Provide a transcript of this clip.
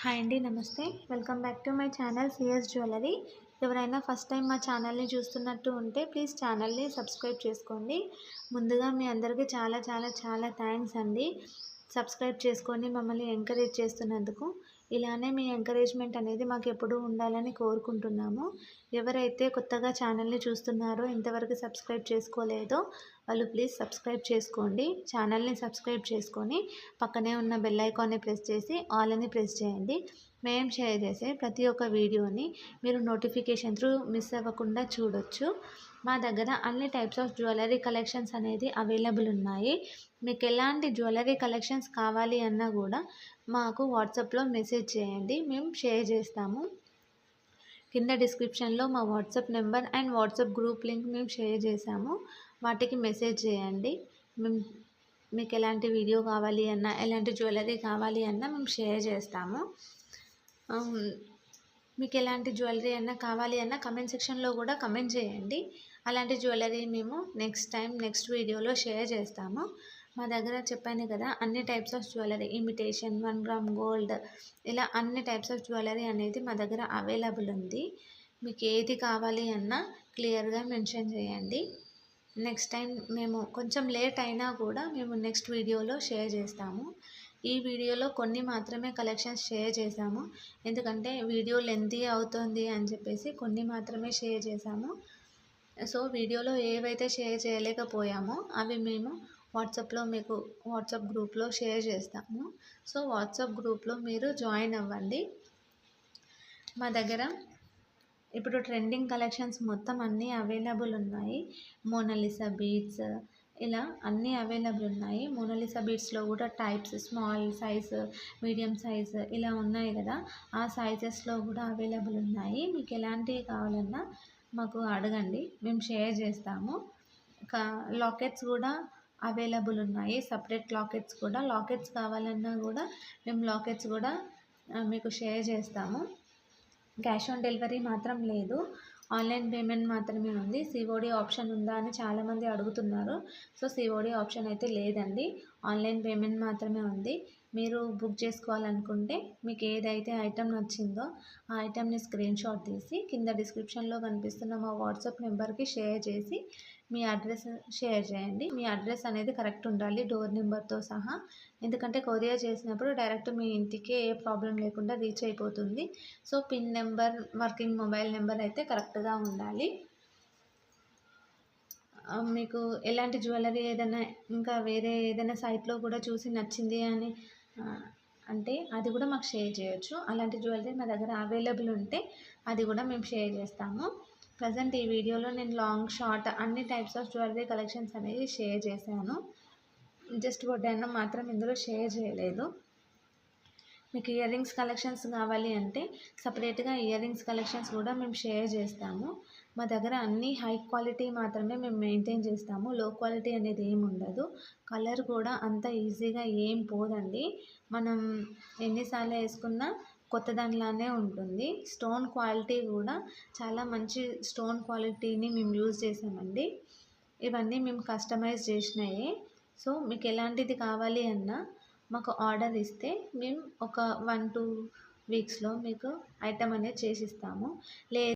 Hi అండి, నమస్తే. Welcome back to my channel CS jewellery. ఎవరైనా ఫస్ట్ టైం మా ఛానల్ని చూస్తున్నట్టు ఉంటే ప్లీజ్ ఛానల్ని సబ్స్క్రైబ్ చేసుకోండి. ముందుగా మీ అందరికీ చాలా చాలా చాలా థ్యాంక్స్ అండి. సబ్స్క్రైబ్ చేసుకొని మమ్మల్ని ఎంకరేజ్ చేస్తున్నందుకు. ఇలానే మీ ఎంకరేజ్మెంట్ అనేది మాకు ఎప్పుడూ ఉండాలని కోరుకుంటున్నాము. ఎవరైతే కొత్తగా ఛానల్ని చూస్తున్నారో, ఇంతవరకు సబ్స్క్రైబ్ చేసుకోలేదో వాళ్ళు ప్లీజ్ సబ్స్క్రైబ్ చేసుకోండి. ఛానల్ని సబ్స్క్రైబ్ చేసుకొని పక్కనే ఉన్న బెల్ ఐకాన్ని ప్రెస్ చేసి ఆల్ అని ప్రెస్ చేయండి. మేము షేర్ చేసే ప్రతి ఒక్క వీడియోని మీరు నోటిఫికేషన్ త్రూ మిస్ అవ్వకుండా చూడొచ్చు. మా దగ్గర అన్ని టైప్స్ ఆఫ్ జ్యువెలరీ కలెక్షన్స్ అనేది అవైలబుల్ ఉన్నాయి. మీకు ఎలాంటి జ్యువెలరీ కలెక్షన్స్ కావాలి అన్నా కూడా మాకు వాట్సాప్లో మెసేజ్ చేయండి, మేము షేర్ చేస్తాము. కింద డిస్క్రిప్షన్లో మా WhatsApp number and WhatsApp group link మేము షేర్ చేసాము. వాటికి మెసేజ్ చేయండి. మీకు ఎలాంటి వీడియో కావాలి అన్నా, ఎలాంటి జ్యువెలరీ కావాలి అన్నా మేము షేర్ చేస్తాము. మీకు ఎలాంటి జ్యువెలరీ అన్నా కావాలి అన్నా కమెంట్ సెక్షన్లో కూడా కమెంట్ చేయండి. అలాంటి జ్యువెలరీ మేము నెక్స్ట్ వీడియోలో షేర్ చేస్తాము. మా దగ్గర చెప్పాను కదా, అన్ని types of jewellery, imitation, 1 gram gold, ఇలా అన్ని టైప్స్ ఆఫ్ జ్యువెలరీ అనేది మా దగ్గర అవైలబుల్ ఉంది. మీకు ఏది కావాలి అన్నా క్లియర్గా మెన్షన్ చేయండి. నెక్స్ట్ టైం మేము కొంచెం లేట్ అయినా కూడా మేము నెక్స్ట్ వీడియోలో షేర్ చేస్తాము. ఈ వీడియోలో కొన్ని మాత్రమే కలెక్షన్స్ షేర్ చేశాము, ఎందుకంటే వీడియో లెంతీ అవుతుంది అని చెప్పేసి కొన్ని మాత్రమే షేర్ చేశాము. సో వీడియోలో ఏవైతే షేర్ చేయలేకపోయామో అవి మేము వాట్సాప్లో మీకు వాట్సాప్ గ్రూప్లో షేర్ చేస్తాము. సో వాట్సాప్ గ్రూప్లో మీరు జాయిన్ అవ్వండి. మా దగ్గర ఇప్పుడు ట్రెండింగ్ కలెక్షన్స్ మొత్తం అన్నీ అవైలబుల్ ఉన్నాయి. మోనాలిసా బీడ్స్, ఇలా అన్నీ అవైలబుల్ ఉన్నాయి. మోనాలిసా బీడ్స్లో కూడా types, small size, medium size ఇలా ఉన్నాయి కదా, ఆ సైజెస్లో కూడా అవైలబుల్ ఉన్నాయి. మీకు ఎలాంటివి కావాలన్నా మాకు అడగండి, మేము షేర్ చేస్తాము. లాకెట్స్ కూడా అవైలబుల్ ఉన్నాయి. సపరేట్ లాకెట్స్ కావాలన్నా కూడా మేము లాకెట్స్ కూడా మీకు షేర్ చేస్తాము. క్యాష్ ఆన్ డెలివరీ మాత్రం లేదు, ఆన్లైన్ పేమెంట్ మాత్రమే ఉంది. సిఓడి ఆప్షన్ ఉందా అని చాలామంది అడుగుతున్నారు. సో సిఓడి ఆప్షన్ అయితే లేదండి, ఆన్లైన్ పేమెంట్ మాత్రమే ఉంది. మీరు బుక్ చేసుకోవాలనుకుంటే మీకు ఏదైతే ఐటెం నచ్చిందో ఆ ఐటెంని స్క్రీన్ షాట్ తీసి కింద డిస్క్రిప్షన్లో కనిపిస్తున్న మా వాట్సాప్ నెంబర్కి షేర్ చేసి మీ అడ్రస్ షేర్ చేయండి. మీ అడ్రస్ అనేది కరెక్ట్ ఉండాలి, డోర్ నెంబర్తో సహా. ఎందుకంటే కొరియర్ చేసినప్పుడు డైరెక్ట్ మీ ఇంటికే ఏ ప్రాబ్లం లేకుండా రీచ్ అయిపోతుంది. So pin number, working mobile number అయితే కరెక్ట్గా ఉండాలి. మీకు ఎలాంటి జ్యువెలరీ ఏదైనా ఇంకా వేరే ఏదైనా సైట్లో కూడా చూసి నచ్చింది అని అంటే అది కూడా మాకు షేర్ చేయొచ్చు. అలాంటి జ్యువెలరీ మా దగ్గర అవైలబుల్ ఉంటే అది కూడా మేము షేర్ చేస్తాము. ప్రజెంట్ ఈ వీడియోలో నేను లాంగ్, షార్ట్ అన్ని టైప్స్ ఆఫ్ జ్యువెలరీ కలెక్షన్స్ అనేది షేర్ చేశాను. జస్ట్ వడ్డానం మాత్రం ఇందులో షేర్ చేయలేదు. మీకు ఇయర్ రింగ్స్ కలెక్షన్స్ కావాలి అంటే సపరేట్గా ఇయర్ రింగ్స్ కలెక్షన్స్ కూడా మేము షేర్ చేస్తాము. మా దగ్గర అన్నీ హై క్వాలిటీ మాత్రమే మేము మెయింటైన్ చేస్తాము, లో క్వాలిటీ అనేది ఏమి ఉండదు. కలర్ కూడా అంత ఈజీగా ఏం పోదండి, మనం ఎన్నిసార్లు వేసుకున్నా కొత్త దానిలానే ఉంటుంది. స్టోన్ క్వాలిటీ కూడా చాలా మంచి స్టోన్ క్వాలిటీని మేము యూజ్ చేసామండి. ఇవన్నీ మేము కస్టమైజ్ చేసినాయి. సో మీకు ఎలాంటిది కావాలి అన్నా మాకు ఆర్డర్ ఇస్తే మేము ఒక 1-2 వీక్స్లో మీకు ఐటమ్ అనేది చేసిస్తాము.